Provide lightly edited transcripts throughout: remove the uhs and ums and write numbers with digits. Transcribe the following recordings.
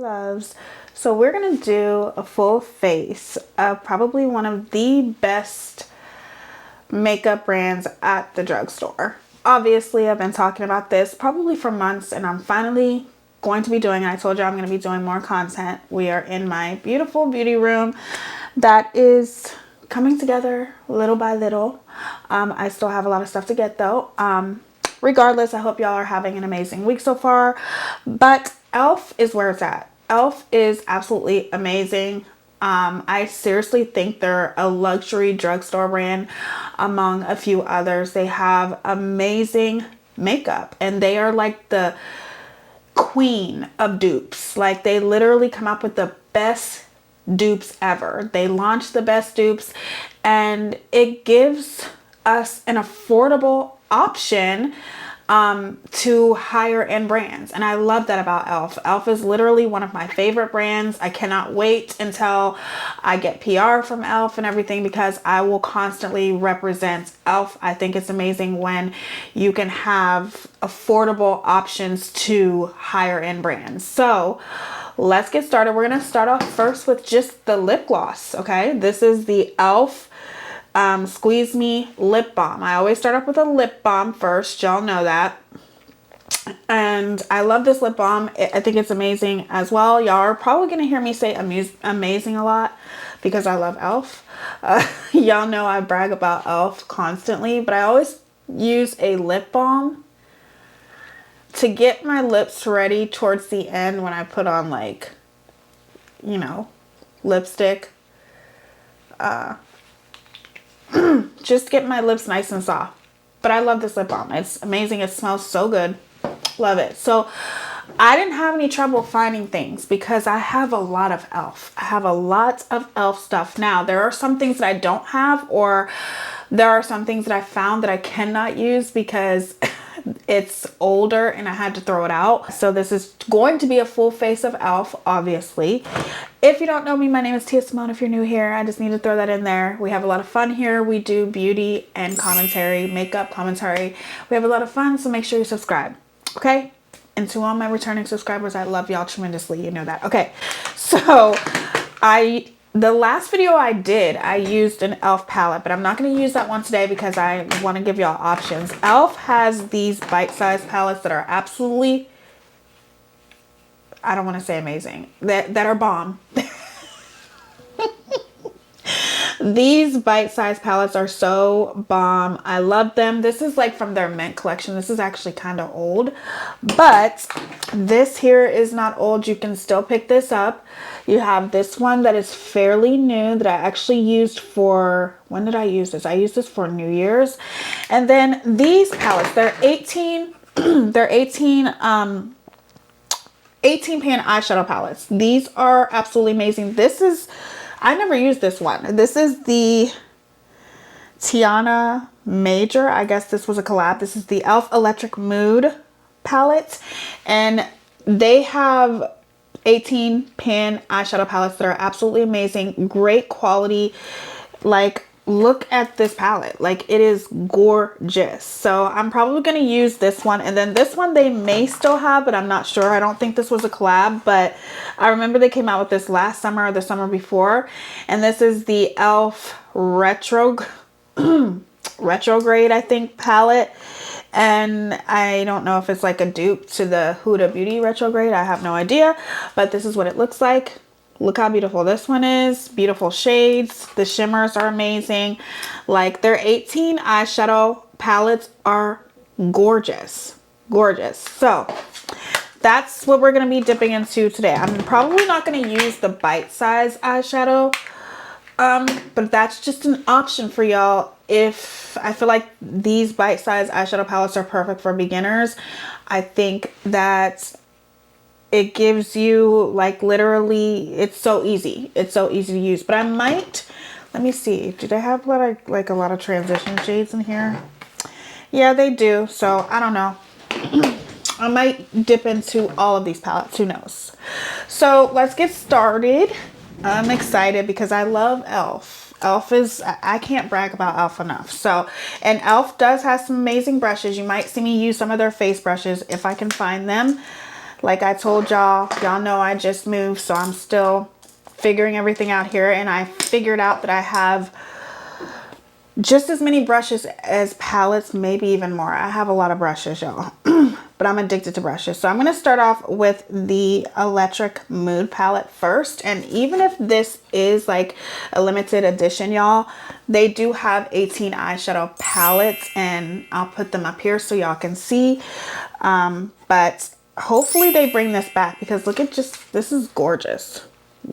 loves. So we're gonna do a full face of probably one of the best makeup brands at the drugstore. Obviously, I've been talking about this probably for months, and I'm finally going to be doing it. I told you I'm going to be doing more content. We are in my beautiful beauty room that is coming together little by little. I still have a lot of stuff to get though. Regardless, I hope y'all are having an amazing week so far. But e.l.f. is where it's at. e.l.f. is absolutely amazing. I seriously think they're a luxury drugstore brand among a few others. They have amazing makeup, and they are like the queen of dupes. Like, they literally come up with the best dupes ever. They launch the best dupes, and it gives us an affordable option to higher end brands. And I love that about e.l.f. e.l.f. is literally one of my favorite brands. I cannot wait until I get PR from e.l.f. and everything, because I will constantly represent e.l.f. I think it's amazing when you can have affordable options to higher end brands. So let's get started. We're going to start off first with just the lip gloss. Okay, this is the e.l.f. Squeeze Me lip balm. I always start off with a lip balm first. Y'all know that. And I love this lip balm. I think it's amazing as well. Y'all are probably going to hear me say amazing a lot because I love e.l.f. Y'all know I brag about e.l.f. constantly, but I always use a lip balm to get my lips ready towards the end when I put on, like, you know, lipstick. Just get my lips nice and soft. But I love this lip balm. It's amazing. It smells so good. Love it. So I didn't have any trouble finding things because I have a lot of e.l.f. I have a lot of e.l.f. stuff. Now, there are some things that I don't have, or there are some things that I found that I cannot use because it's older and I had to throw it out. So this is going to be a full face of e.l.f. obviously. If you don't know me, my name is Tia Simone. If you're new here, I just need to throw that in there. We have a lot of fun here. We do beauty and commentary, makeup commentary. We have a lot of fun, so make sure you subscribe. Okay? And to all my returning subscribers, I love y'all tremendously. You know that. Okay. So the last video I did, I used an e.l.f. palette, but I'm not going to use that one today because I want to give y'all options. e.l.f. has these bite-sized palettes that are absolutely, I don't want to say amazing, that are bomb. These bite-sized palettes are so bomb. I love them. This is like from their mint collection. This is actually kind of old, but this here is not old. You can still pick this up. You have this one that is fairly new that I actually used for, when did I use this? I used this for New Year's. And then these palettes, they're 18 pan eyeshadow palettes. These are absolutely amazing. This is, I never used this one. This is the Tiana Major. I guess this was a collab. This is the e.l.f. Electric Mood palette. And they have 18 pan eyeshadow palettes that are absolutely amazing. Great quality. Like, look at this palette. Like, it is gorgeous. So I'm probably going to use this one. And then this one they may still have, but I'm not sure. I don't think this was a collab, but I remember they came out with this last summer or the summer before. And this is the e.l.f. Retrograde, I think, palette. And I don't know if it's like a dupe to the Huda Beauty Retrograde. I have no idea, but this is what it looks like. Look how beautiful this one is. Beautiful shades. The shimmers are amazing. Like, their 18 eyeshadow palettes are gorgeous. Gorgeous. So that's what we're going to be dipping into today. I'm probably not going to use the bite-size eyeshadow, but that's just an option for y'all. If I feel like these bite-size eyeshadow palettes are perfect for beginners, I think that it gives you, like, literally, it's so easy. It's so easy to use. But I might, let me see. Do they have like a lot of transition shades in here? Yeah, they do. So I don't know. I might dip into all of these palettes. Who knows? So let's get started. I'm excited because I love e.l.f. e.l.f. is, I can't brag about e.l.f. enough. So, and e.l.f. does have some amazing brushes. You might see me use some of their face brushes if I can find them. Like I told y'all, y'all know I just moved, so I'm still figuring everything out here. And I figured out that I have just as many brushes as palettes, maybe even more. I have a lot of brushes, y'all. But I'm addicted to brushes. So I'm going to start off with the Electric Mood palette first. And even if this is like a limited edition, y'all, they do have 18 eyeshadow palettes, and I'll put them up here so y'all can see. But hopefully they bring this back, because look at this is gorgeous.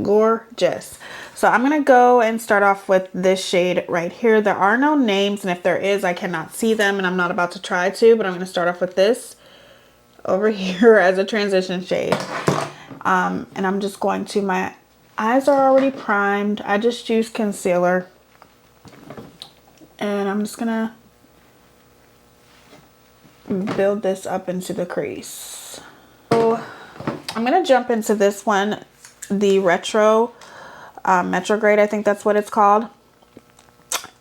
Gorgeous. So I'm gonna go and start off with this shade right here. There are no names, and if there is, I cannot see them, and I'm not about to try to, but I'm gonna start off with this over here as a transition shade. And I'm just going to, my eyes are already primed. I just used concealer, and I'm just gonna build this up into the crease. So I'm gonna jump into this one, the Retrograde, I think that's what it's called.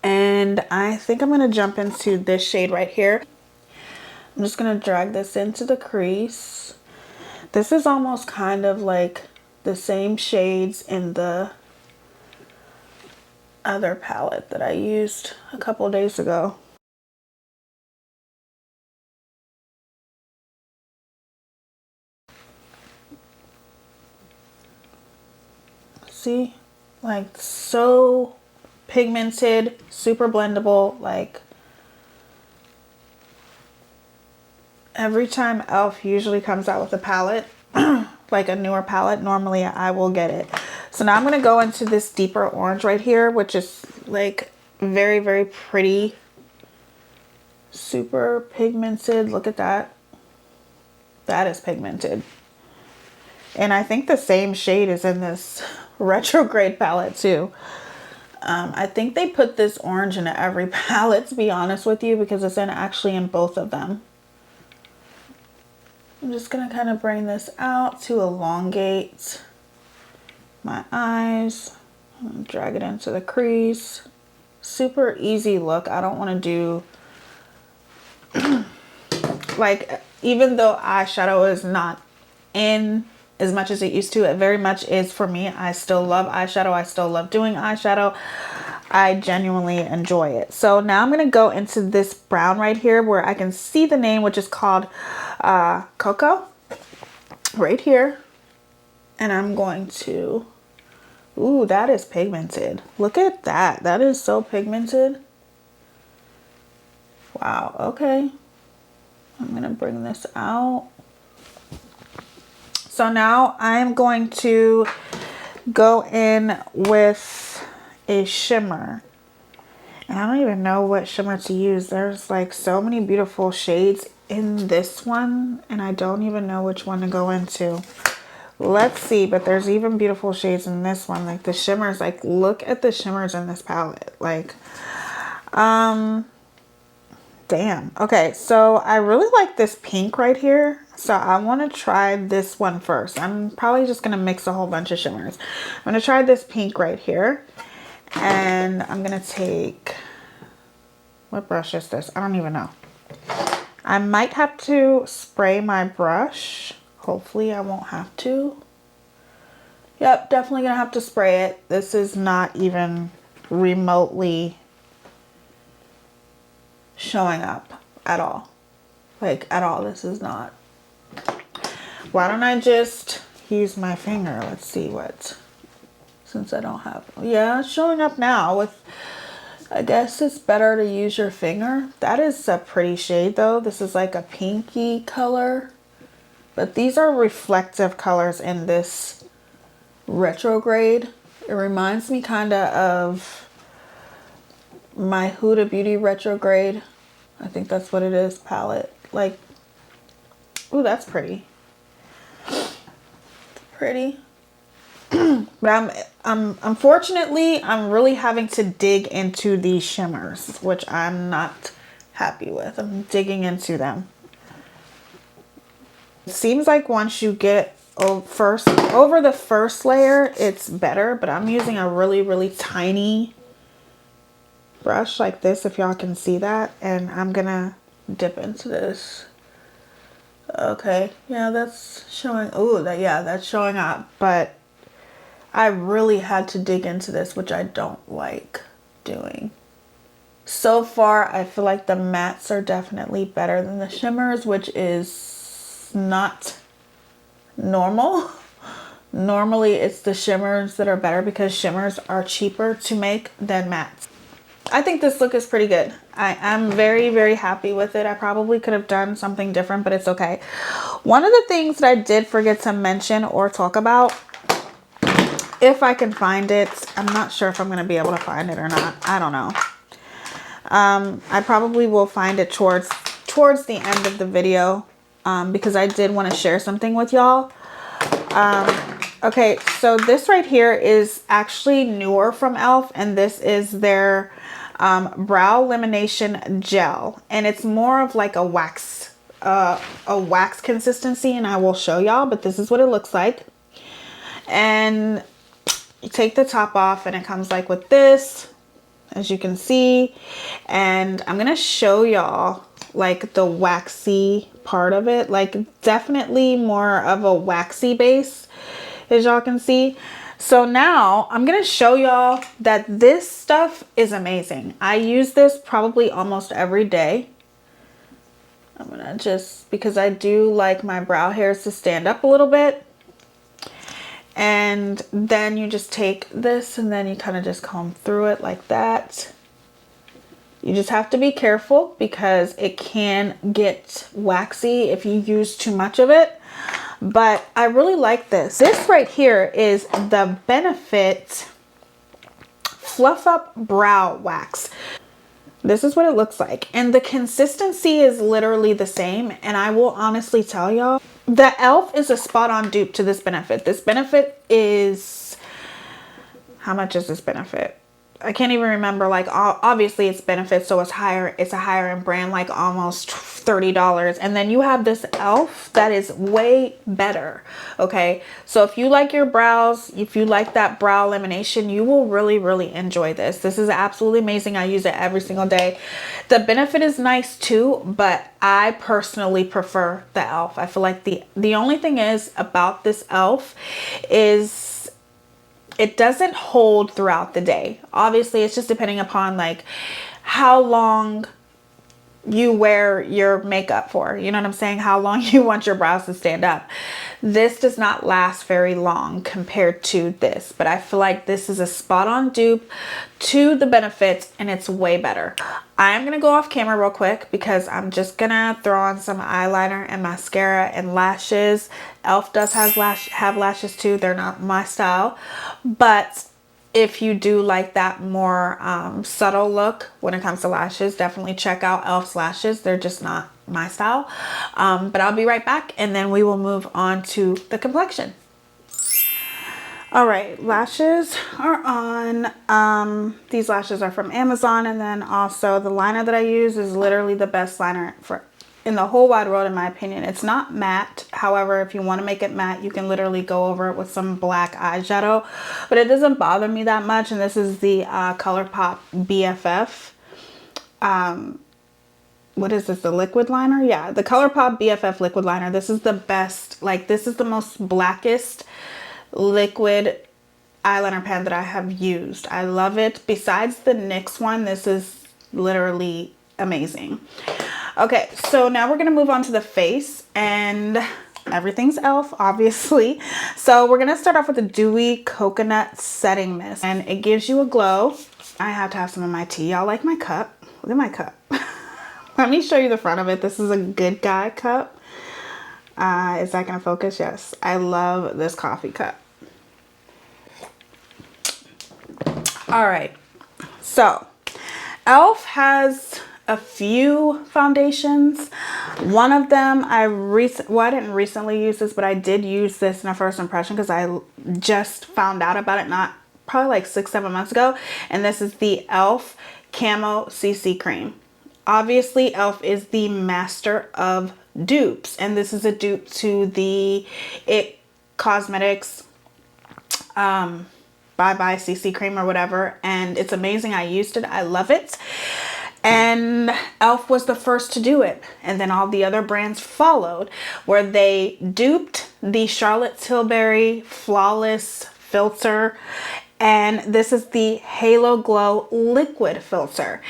And I think I'm gonna jump into this shade right here. I'm just gonna drag this into the crease. This is almost kind of like the same shades in the other palette that I used a couple days ago. See, like so pigmented, super blendable. Like every time e.l.f. usually comes out with a palette, like a newer palette, normally I will get it. So now I'm going to go into this deeper orange right here, which is like very, very pretty. Super pigmented. Look at that. That is pigmented. And I think the same shade is in this Retrograde palette too. I think they put this orange in every palette, to be honest with you, because it's actually in both of them. I'm just going to kind of bring this out to elongate my eyes. I'm gonna drag it into the crease. Super easy look. I don't want to do like, even though eyeshadow is not in as much as it used to, it very much is for me. I still love eyeshadow. I still love doing eyeshadow. I genuinely enjoy it. So now I'm going to go into this brown right here where I can see the name, which is called Xoxo, right here. And I'm going to, ooh, that is pigmented. Look at that. That is so pigmented. Wow. Okay. I'm going to bring this out. So now I'm going to go in with a shimmer. And I don't even know what shimmer to use. There's like so many beautiful shades in this one, and I don't even know which one to go into. Let's see, but there's even beautiful shades in this one. Like the shimmers, like look at the shimmers in this palette. Like, damn. Okay, so I really like this pink right here. So I want to try this one first. I'm probably just going to mix a whole bunch of shimmers. I'm going to try this pink right here. And I'm going to take, what brush is this? I don't even know. I might have to spray my brush. Hopefully I won't have to. Yep, definitely going to have to spray it. This is not even remotely showing up at all. Like at all. This is not. Why don't I just use my finger? Let's see what, since I don't have, yeah, it's showing up now with, I guess it's better to use your finger. That is a pretty shade though. This is like a pinky color, but these are reflective colors in this Retrograde. It reminds me kind of of my Huda Beauty Retrograde. I think that's what it is, palette. Like, ooh, that's pretty. Pretty. But unfortunately, I'm really having to dig into these shimmers, which I'm not happy with. I'm digging into them. It seems like once you get over the first layer, it's better, but I'm using a really, really tiny brush like this, if y'all can see that, and I'm gonna dip into this Okay, yeah, that's showing. Oh, that, yeah, that's showing up. But I really had to dig into this, which I don't like doing. So far, I feel like the mattes are definitely better than the shimmers, which is not normal. Normally, it's the shimmers that are better because shimmers are cheaper to make than mattes. I think this look is pretty good. I'm very, very happy with it. I probably could have done something different, but it's okay. One of the things that I did forget to mention or talk about, if I can find it, I'm not sure if I'm going to be able to find it or not. I don't know. I probably will find it towards the end of the video because I did want to share something with y'all. Okay, so this right here is actually newer from e.l.f. and this is their brow lamination gel, and it's more of like a wax consistency, and I will show y'all, but this is what it looks like. And you take the top off and it comes like with this, as you can see, and I'm gonna show y'all like the waxy part of it, like definitely more of a waxy base, as y'all can see. So now I'm gonna show y'all that this stuff is amazing. I use this probably almost every day. I'm gonna just, because I do like my brow hairs to stand up a little bit. And then you just take this and then you kind of just comb through it like that. You just have to be careful because it can get waxy if you use too much of it. But I really like this. This right here is the Benefit Fluff Up Brow Wax. This is what it looks like. And the consistency is literally the same. And I will honestly tell y'all, the e.l.f. is a spot on dupe to this Benefit. This Benefit is, how much is this Benefit? I can't even remember. Like, obviously it's Benefit, so it's higher. It's a higher end brand, like almost $30. And then you have this e.l.f. that is way better. Okay, so if you like your brows, if you like that brow lamination, you will really, really enjoy this. This is absolutely amazing. I use it every single day. The Benefit is nice too, but I personally prefer the e.l.f. I feel like the only thing is about this e.l.f. is it doesn't hold throughout the day. Obviously, it's just depending upon like how long you wear your makeup for. You know what I'm saying? How long you want your brows to stand up. This does not last very long compared to this, but I feel like this is a spot on dupe to the Benefits and it's way better. I'm gonna go off camera real quick because I'm just gonna throw on some eyeliner and mascara and lashes. e.l.f. does have lashes too. They're not my style, but if you do like that more subtle look when it comes to lashes, definitely check out e.l.f.'s lashes. They're just not my style. But I'll be right back and then we will move on to the complexion. All right, lashes are on. These lashes are from Amazon, and then also the liner that I use is literally the best liner in the whole wide world, in my opinion. It's not matte. However, if you want to make it matte, you can literally go over it with some black eyeshadow, but it doesn't bother me that much. And this is the ColourPop BFF. What is this, the liquid liner? Yeah, the ColourPop BFF liquid liner. This is the best, like this is the most blackest liquid eyeliner pen that I have used. I love it. Besides the NYX one, this is literally amazing. Okay, so now we're gonna move on to the face, and everything's e.l.f. obviously. So we're gonna start off with the Dewy Coconut Setting Mist, and it gives you a glow. I have to have some of my tea. Y'all like my cup? Look at my cup. Let me show you the front of it. This is a Good Guy cup. Is that gonna focus? Yes. I love this coffee cup. All right. So e.l.f. has a few foundations. One of them I didn't recently use this, but I did use this in a first impression because I just found out about it probably like 6-7 months ago. And this is the e.l.f. Camo CC Cream. Obviously, e.l.f. is the master of dupes, and this is a dupe to the It Cosmetics Bye Bye CC Cream or whatever, and it's amazing. I used it. I love it. And Elf was the first to do it. And then all the other brands followed, where they duped the Charlotte Tilbury Flawless Filter. And this is the Halo Glow Liquid Filter.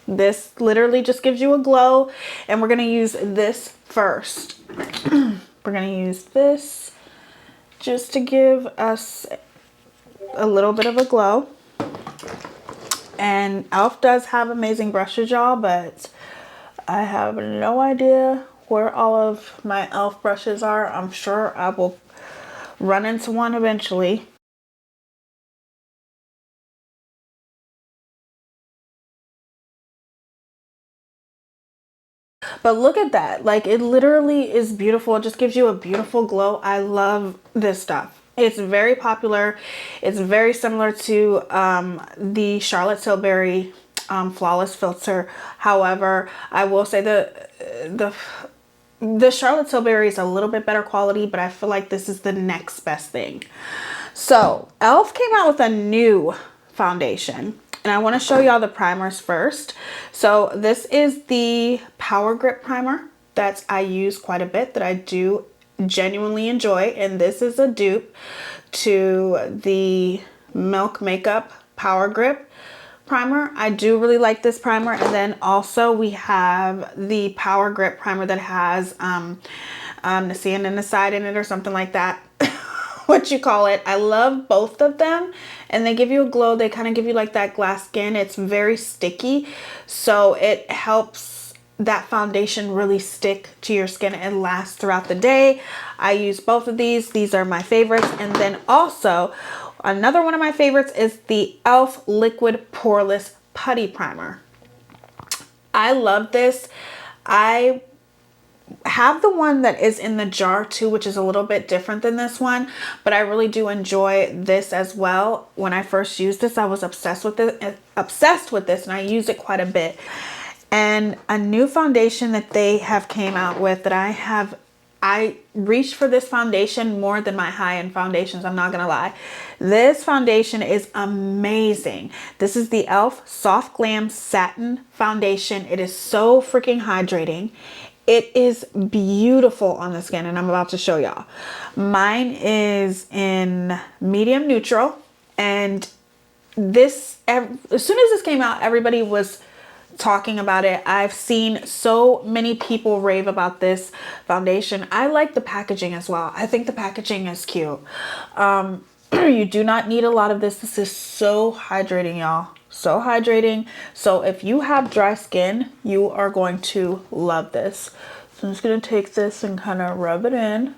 This literally just gives you a glow. And we're going to use this first. We're going to use this just to give us a little bit of a glow. And Elf does have amazing brushes, y'all, but I have no idea where all of my Elf brushes are. I'm sure I will run into one eventually. But look at that. Like, it literally is beautiful. It just gives you a beautiful glow. I love this stuff. It's very popular. It's very similar to the Charlotte Tilbury Flawless Filter. However, I will say the Charlotte Tilbury is a little bit better quality, but I feel like this is the next best thing. So Elf came out with a new foundation. And I want to show y'all the primers first. So this is the Power Grip Primer that I use quite a bit, that I do genuinely enjoy. And this is a dupe to the Milk Makeup Power Grip Primer. I do really like this primer. And then also we have the Power Grip Primer that has the sand and the side in it, or something like that. What you call it. I love both of them, and they give you a glow. They kind of give you like that glass skin. It's very sticky, so it helps that foundation really stick to your skin and last throughout the day. I use both of these. These are my favorites. And then also another one of my favorites is the Elf Liquid Poreless Putty Primer. I love this. I have the one that is in the jar too, which is a little bit different than this one, but I really do enjoy this as well. When I first used this, I was obsessed with this, and I use it quite a bit. And a new foundation that they have came out with that I reached for this foundation more than my high-end foundations. I'm not gonna lie. This foundation is amazing. This is the Elf Soft Glam Satin Foundation. It is so freaking hydrating. It is beautiful on the skin, and I'm about to show y'all. Mine is in medium neutral, and this, as soon as this came out, everybody was talking about it. I've seen so many people rave about this foundation. I like the packaging as well. I think the packaging is cute. You do not need a lot of this. This is so hydrating, y'all. So hydrating. So if you have dry skin, you are going to love this. So I'm just going to take this and kind of rub it in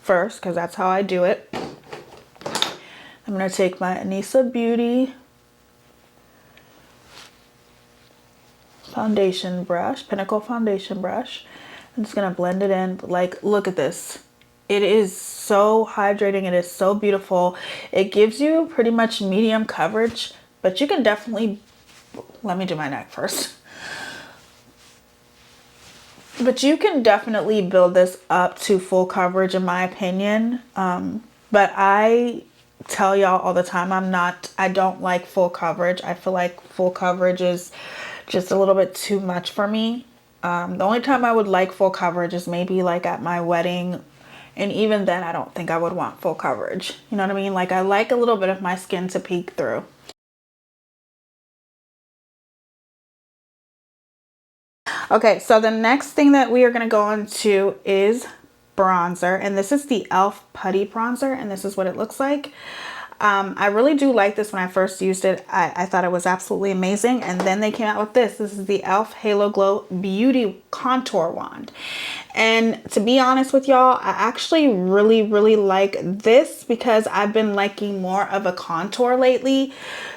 first, because that's how I do it. I'm going to take my Anissa Beauty foundation brush, Pinnacle foundation brush. I'm just going to blend it in. Like, look at this. It is so hydrating. It is so beautiful. It gives you pretty much medium coverage, but you can definitely, let me do my neck first. But you can definitely build this up to full coverage, in my opinion. But I tell y'all all the time, I don't like full coverage. I feel like full coverage is just a little bit too much for me. The only time I would like full coverage is maybe like at my wedding. And even then, I don't think I would want full coverage. You know what I mean? Like, I like a little bit of my skin to peek through. Okay, so the next thing that we are going to go into is bronzer. And this is the e.l.f. Putty Bronzer. And this is what it looks like. I really do like this. When I first used it, I thought it was absolutely amazing. And then they came out with this. This is the e.l.f. Halo Glow Beauty Contour Wand. And to be honest with y'all, I actually really like this, because I've been liking more of a contour lately.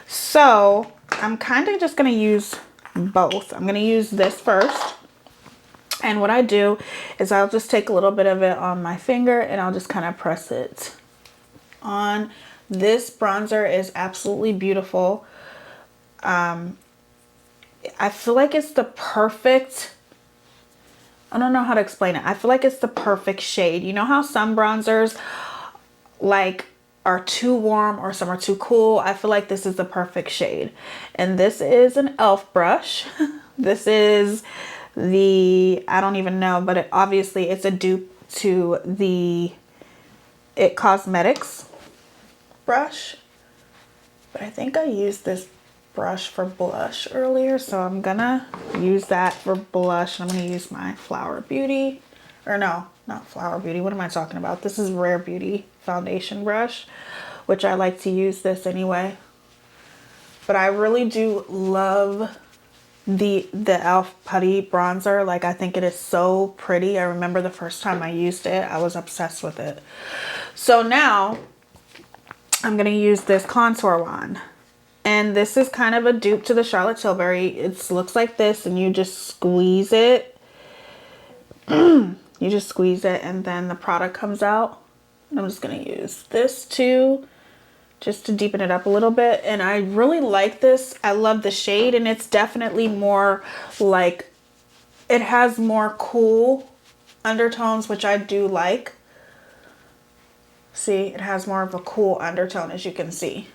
So I'm kind of just going to use both. I'm going to use this first. And what I do is I'll just take a little bit of it on my finger, and I'll just kind of press it on. This bronzer is absolutely beautiful. I feel like it's the perfect, I don't know how to explain it. I feel like it's the perfect shade. You know how some bronzers like are too warm or some are too cool? I feel like this is the perfect shade. And this is an e.l.f. brush. This is the, I don't even know, but obviously it's a dupe to the It Cosmetics brush. But I think I used this brush for blush earlier, so I'm gonna use that for blush. I'm gonna use my Flower Beauty, or no, not Flower Beauty. What am I talking about? This is Rare Beauty foundation brush, which I like to use this anyway. But I really do love the e.l.f. Putty bronzer. Like, I think it is so pretty. I remember the first time I used it, I was obsessed with it. So now I'm gonna use this contour wand. And this is kind of a dupe to the Charlotte Tilbury. It looks like this, and you just squeeze it. You just squeeze it, and then the product comes out. I'm just gonna use this too, just to deepen it up a little bit. And I really like this. I love the shade, and it's definitely more like, it has more cool undertones, which I do like. See, it has more of a cool undertone, as you can see.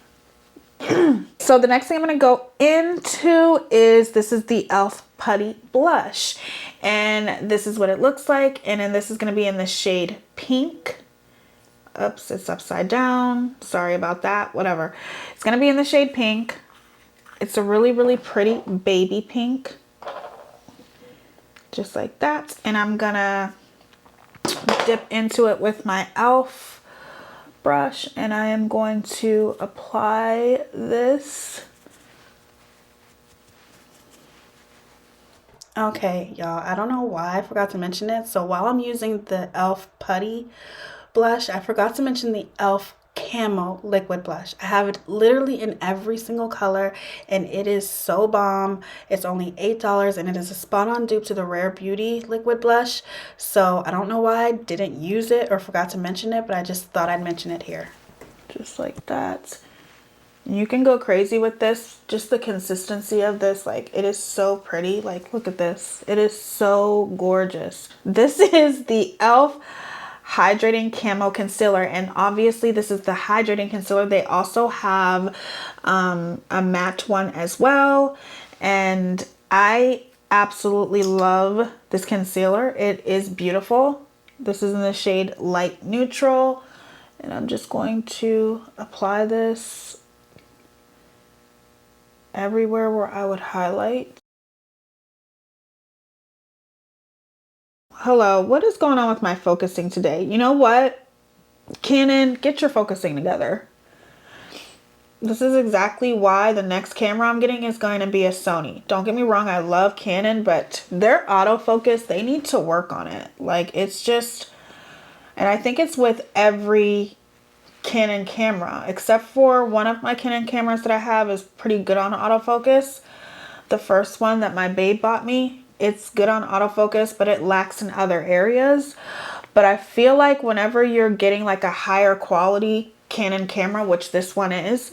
So the next thing I'm going to go into is, this is the e.l.f. Putty Blush. And this is what it looks like. And then this is going to be in the shade Pink. Oops, it's upside down. Sorry about that. Whatever. It's going to be in the shade Pink. It's a really, really pretty baby pink. Just like that. And I'm going to dip into it with my e.l.f. brush, and I am going to apply this. Okay, y'all, I don't know why I forgot to mention it. So while I'm using the e.l.f. Putty blush, I forgot to mention the e.l.f. Camo liquid blush. I have it literally in every single color, and it is so bomb. It's only $8, and it is a spot-on dupe to the Rare Beauty liquid blush. So I don't know why I didn't use it or forgot to mention it, but I just thought I'd mention it here. Just like that. And you can go crazy with this. Just the consistency of this, like, it is so pretty. Like, look at this. It is so gorgeous. This is the e.l.f. Hydrating Camo Concealer, and obviously this is the hydrating concealer. They also have a matte one as well, and I absolutely love this concealer. It is beautiful. This is in the shade Light Neutral, and I'm just going to apply this everywhere where I would highlight. Hello, what is going on with my focusing today? You know what? Canon, get your focusing together. This is exactly why the next camera I'm getting is going to be a Sony. Don't get me wrong, I love Canon, but their autofocus, they need to work on it. Like, it's just, and I think it's with every Canon camera, except for one of my Canon cameras that I have is pretty good on autofocus. The first one that my babe bought me, it's good on autofocus, but it lacks in other areas. But I feel like whenever you're getting like a higher quality Canon camera, which this one is,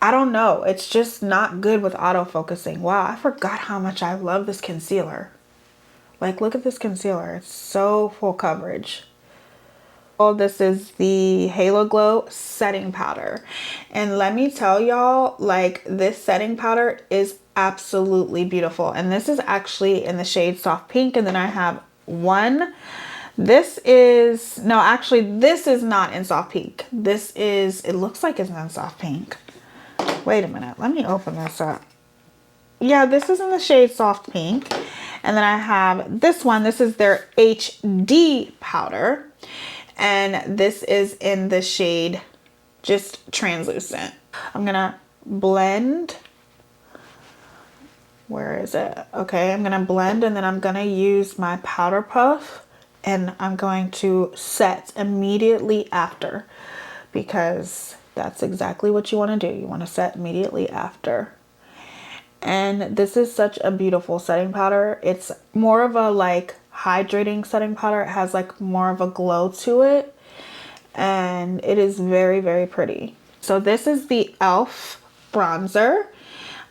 I don't know, it's just not good with autofocusing. Wow, I forgot how much I love this concealer. Like, look at this concealer. It's so full coverage. Oh, this is the Halo Glow setting powder. And let me tell y'all, like, this setting powder is absolutely beautiful. And this is actually in the shade Soft Pink. And then I have one. This is, no, actually, this is not in Soft Pink. This is, it looks like it's in Soft Pink. Wait a minute. Let me open this up. Yeah, this is in the shade Soft Pink. And then I have this one. This is their HD powder. And this is in the shade just Translucent. I'm gonna blend. Where is it? Okay, I'm gonna blend, and then I'm gonna use my powder puff, and I'm going to set immediately after, because that's exactly what you want to do. You want to set immediately after. And this is such a beautiful setting powder. It's more of a like hydrating setting powder. It has like more of a glow to it, and it is very, very pretty. So this is the e.l.f. bronzer.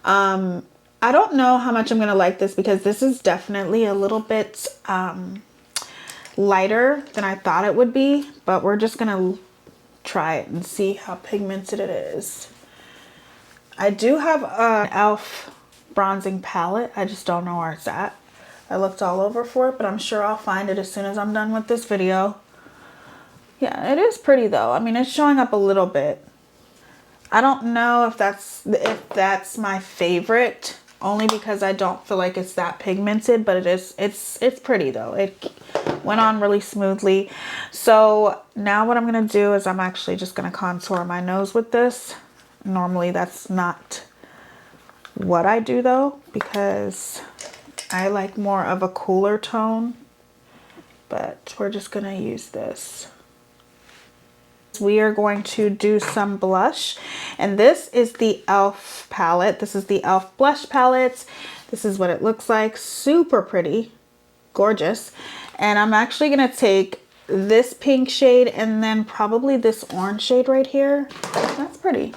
I don't know how much I'm gonna like this, because this is definitely a little bit lighter than I thought it would be, but we're just gonna try it and see how pigmented it is. I do have an e.l.f. bronzing palette. I just don't know where it's at. I looked all over for it, but I'm sure I'll find it as soon as I'm done with this video. Yeah, it is pretty though. I mean, it's showing up a little bit. I don't know if that's my favorite, only because I don't feel like it's that pigmented, but it's pretty though. It went on really smoothly. So now what I'm gonna do is I'm actually just gonna contour my nose with this. Normally that's not what I do though, because I like more of a cooler tone, but we're just gonna use this. We are going to do some blush, and this is the e.l.f. palette. This is the e.l.f. blush palette. This is what it looks like. Super pretty, gorgeous. And I'm actually gonna take this pink shade and then probably this orange shade right here. That's pretty.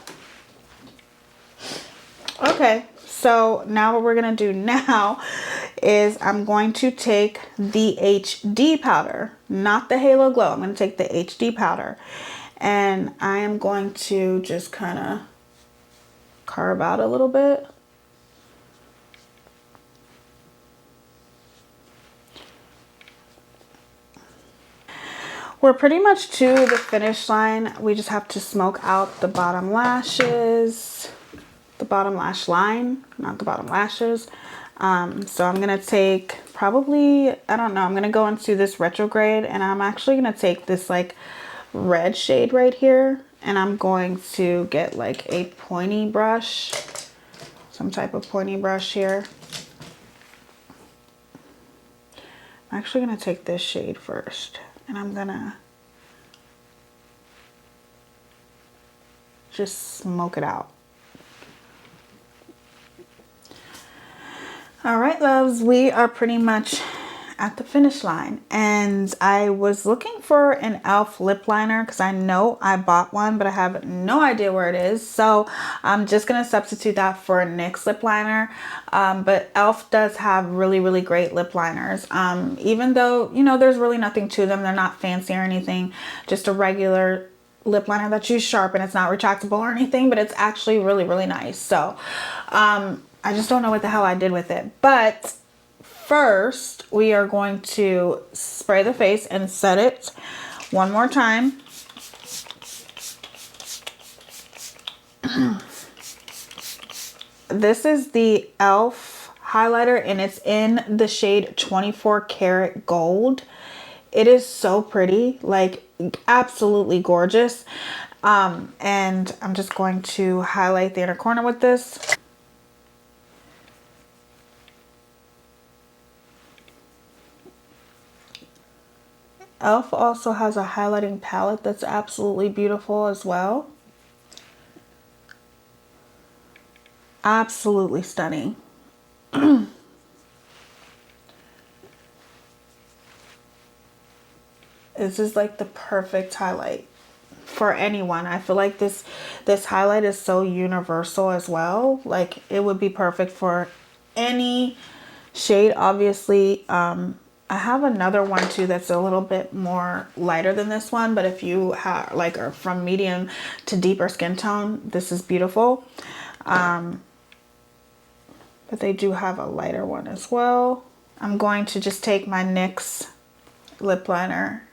Okay, so now what we're gonna do now is I'm going to take the HD powder, not the Halo Glow. I'm gonna take the HD powder, and I am going to just kind of carve out a little bit. We're pretty much to the finish line. We just have to smoke out the bottom lashes, the bottom lash line, not the bottom lashes. So I'm gonna take probably, I don't know, I'm gonna go into this retrograde, and I'm actually gonna take this like red shade right here, and I'm going to get like a pointy brush, some type of pointy brush here. I'm actually gonna take this shade first, and I'm gonna just smoke it out. All right, loves, we are pretty much at the finish line, and I was looking for an e.l.f. lip liner because I know I bought one, but I have no idea where it is. So I'm just gonna substitute that for a NYX lip liner. But e.l.f. does have really, really great lip liners. Even though, you know, there's really nothing to them. They're not fancy or anything, just a regular lip liner that you sharpen. It's not retractable or anything, but it's actually really, really nice. So I just don't know what the hell I did with it. But first, we are going to spray the face and set it one more time. This is the e.l.f. highlighter, and it's in the shade 24 Karat Gold. It is so pretty, like absolutely gorgeous. And I'm just going to highlight the inner corner with this. e.l.f. also has a highlighting palette that's absolutely beautiful as well. Absolutely stunning. This is like the perfect highlight for anyone. I feel like this highlight is so universal as well. Like it would be perfect for any shade. Obviously, I have another one too that's a little bit more lighter than this one, but if you have like are from medium to deeper skin tone, this is beautiful. But they do have a lighter one as well. I'm going to just take my NYX lip liner.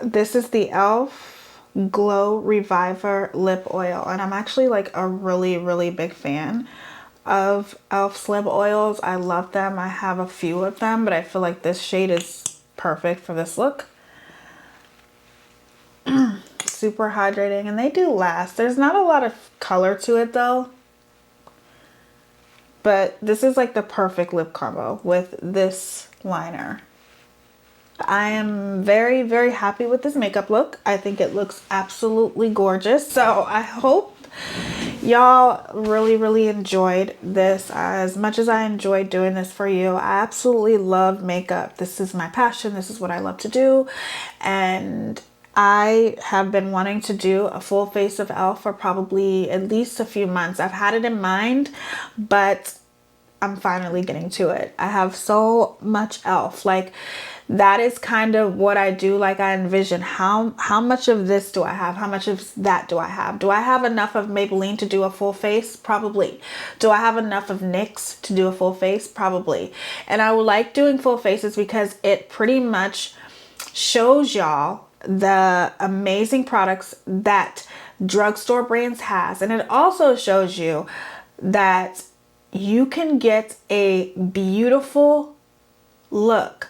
This is the e.l.f. Glow Reviver Lip Oil, and I'm actually like a really, really big fan of e.l.f.'s lip oils. I love them. I have a few of them, but I feel like this shade is perfect for this look. Super hydrating, and they do last. There's not a lot of color to it though, but this is like the perfect lip combo with this liner. I am very, very happy with this makeup look. I think it looks absolutely gorgeous. So I hope y'all really, really enjoyed this as much as I enjoyed doing this for you. I absolutely love makeup. This is my passion. This is what I love to do. And I have been wanting to do a full face of e.l.f. for probably at least a few months. I've had it in mind, but I'm finally getting to it. I have so much e.l.f. Like that is kind of what I do. Like, I envision how much of this do I have? How much of that do I have? Do I have enough of Maybelline to do a full face? Probably. Do I have enough of NYX to do a full face? Probably. And I would like doing full faces because it pretty much shows y'all the amazing products that drugstore brands has. And it also shows you that you can get a beautiful look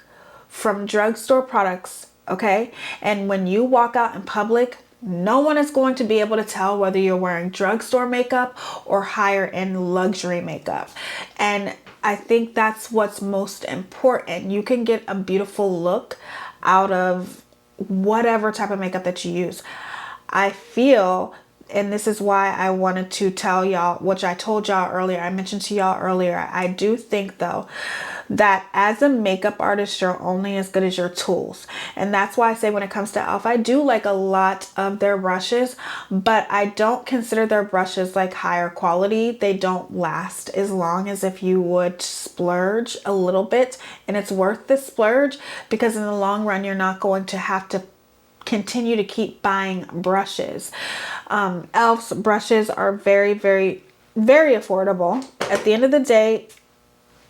from drugstore products, okay? And when you walk out in public, no one is going to be able to tell whether you're wearing drugstore makeup or higher end luxury makeup. And I think that's what's most important. You can get a beautiful look out of whatever type of makeup that you use. I feel, and this is why I wanted to tell y'all, which I told y'all earlier, I mentioned to y'all earlier, I do think though that as a makeup artist, you're only as good as your tools. And that's why I say when it comes to e.l.f., I do like a lot of their brushes, but I don't consider their brushes like higher quality. They don't last as long as if you would splurge a little bit, and it's worth the splurge because in the long run, you're not going to have to continue to keep buying brushes. e.l.f.'s brushes are very, very, very affordable. At the end of the day,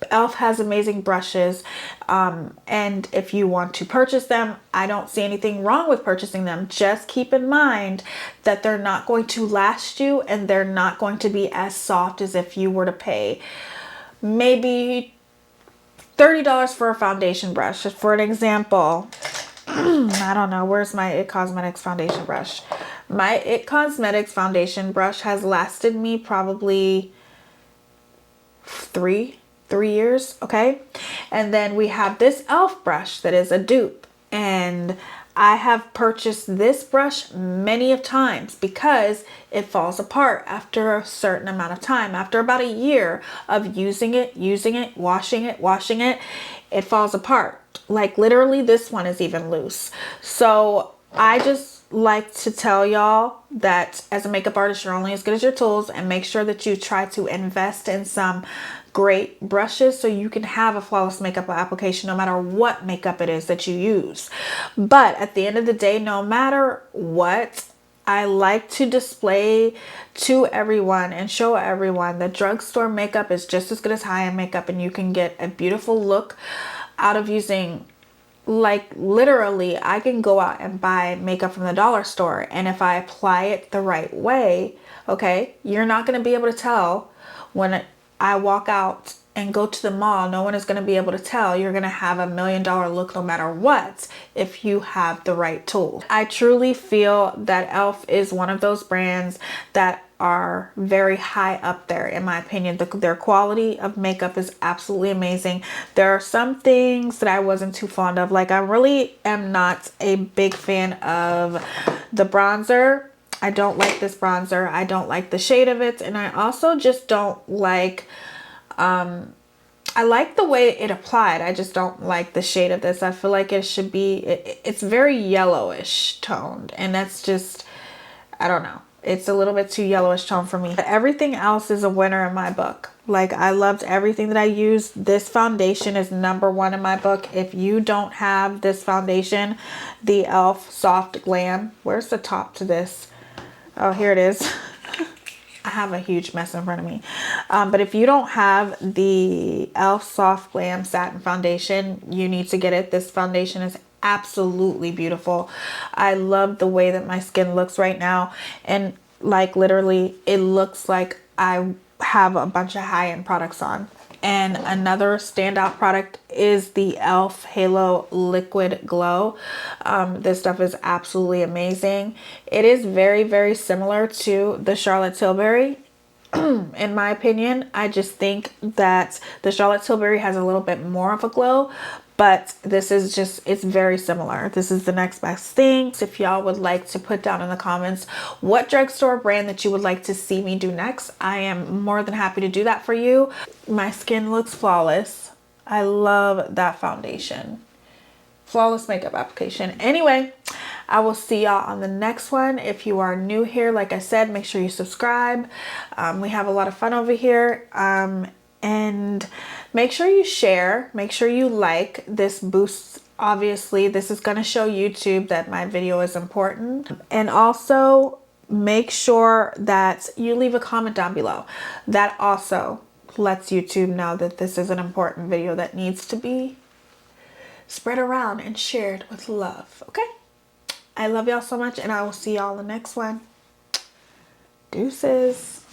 e.l.f. has amazing brushes, and if you want to purchase them, I don't see anything wrong with purchasing them. Just keep in mind that they're not going to last you, and they're not going to be as soft as if you were to pay maybe $30 for a foundation brush. For an example, I don't know, where's my IT Cosmetics foundation brush? My IT Cosmetics foundation brush has lasted me probably three years, okay? And then we have this e.l.f. brush that is a dupe, and I have purchased this brush many of times because it falls apart after a certain amount of time. After about a year of using it, washing it, it falls apart. Like literally this one is even loose. So I just like to tell y'all that as a makeup artist, you're only as good as your tools, and make sure that you try to invest in some great brushes so you can have a flawless makeup application no matter what makeup it is that you use. But at the end of the day, no matter what, I like to display to everyone and show everyone that drugstore makeup is just as good as high-end makeup, and you can get a beautiful look out of using, like literally, I can go out and buy makeup from the dollar store, and if I apply it the right way, okay, you're not going to be able to tell when I walk out and go to the mall. No one is going to be able to tell. You're going to have $1 million look no matter what if you have the right tools. I truly feel that e.l.f. is one of those brands that are very high up there in my opinion. Their quality of makeup is absolutely amazing. There are some things that I wasn't too fond of. Like I really am not a big fan of the bronzer. I don't like this bronzer. I don't like the shade of it. And I also just don't like, I like the way it applied. I just don't like the shade of this. I feel like it should be, it's very yellowish toned. And that's just, I don't know. It's a little bit too yellowish tone for me. But everything else is a winner in my book. Like I loved everything that I used. This foundation is #1 in my book. If you don't have this foundation, the e.l.f. Soft Glam. Where's the top to this? Oh, here it is. I have a huge mess in front of me. But if you don't have the e.l.f. Soft Glam Satin Foundation, you need to get it. This foundation is absolutely beautiful. I love the way that my skin looks right now. And like literally, it looks like I have a bunch of high-end products on. And another standout product is the e.l.f. Halo Liquid Glow. This stuff is absolutely amazing. It is very, very similar to the Charlotte Tilbury. In my opinion, I just think that the Charlotte Tilbury has a little bit more of a glow, but this is just, it's very similar. This is the next best thing. So if y'all would like to put down in the comments what drugstore brand that you would like to see me do next, I am more than happy to do that for you. My skin looks flawless. I love that foundation. Flawless makeup application. Anyway, I will see y'all on the next one. If you are new here, like I said, make sure you subscribe. We have a lot of fun over here. And make sure you share. Make sure you like. This boosts Obviously, this is going to show YouTube that my video is important. And also make sure that you leave a comment down below. That also lets YouTube know that this is an important video that needs to be spread around and shared with love. Okay? I love y'all so much, and I will see y'all in the next one. Deuces.